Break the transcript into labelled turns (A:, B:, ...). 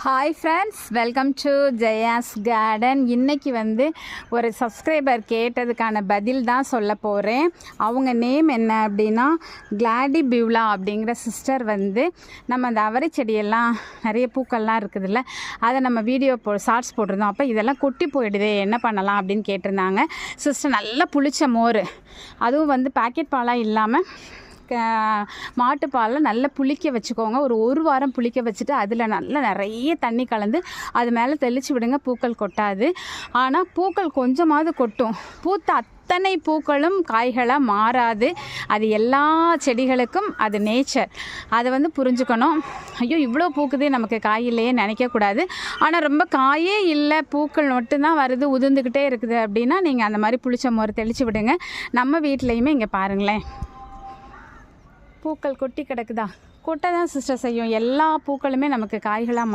A: Hi friends, welcome to Jaya's garden. இன்றைக்கி ஒரு subscriber கேட்டதுக்கான பதில் தான் சொல்ல போகிறேன். அவங்க நேம் என்ன அப்படின்னா கிளாடி பியூலா அப்படிங்கிற சிஸ்டர் நம்ம அந்த அவரை செடியெல்லாம் நிறைய பூக்கள்லாம் இருக்குதுல்ல, அதை நம்ம வீடியோ ஷார்ட்ஸ் போட்டிருந்தோம். அப்போ இதெல்லாம் கொட்டி போயிடுது, என்ன பண்ணலாம் அப்படின்னு கேட்டிருந்தாங்க. சிஸ்டர் நல்லா புளிச்ச மோர், அதுவும் பாக்கெட் பாலாக இல்லாமல் மாட்டுப்பாலில் நல்லா புளிக்க வச்சுக்கோங்க. ஒரு வாரம் புளிக்க வச்சுட்டு அதில் நல்லா நிறைய தண்ணி கலந்து அது மேலே தெளித்து விடுங்க. பூக்கள் கொட்டாது, ஆனால் பூக்கள் கொஞ்சமாவது கொட்டும். பூத்த அத்தனை பூக்களும் காய்களாக மாறாது. அது எல்லா செடிகளுக்கும் அது நேச்சர். அதை புரிஞ்சுக்கணும். ஐயோ இவ்வளோ பூக்குதே, நமக்கு காய் இல்லையே நினைக்கக்கூடாது. ஆனால் ரொம்ப காயே இல்லை, பூக்கள் மட்டும்தான் வருது, உதிர்ந்துக்கிட்டே இருக்குது அப்படின்னா நீங்கள் அந்த மாதிரி புளிச்ச மோர் தெளித்து விடுங்க. நம்ம வீட்லேயுமே இங்கே பாருங்களேன், பூக்கள் கொட்டி கிடக்குதா? கொட்டை தான் சிஸ்டர் செய்யும். எல்லா பூக்களுமே நமக்கு காய்களாக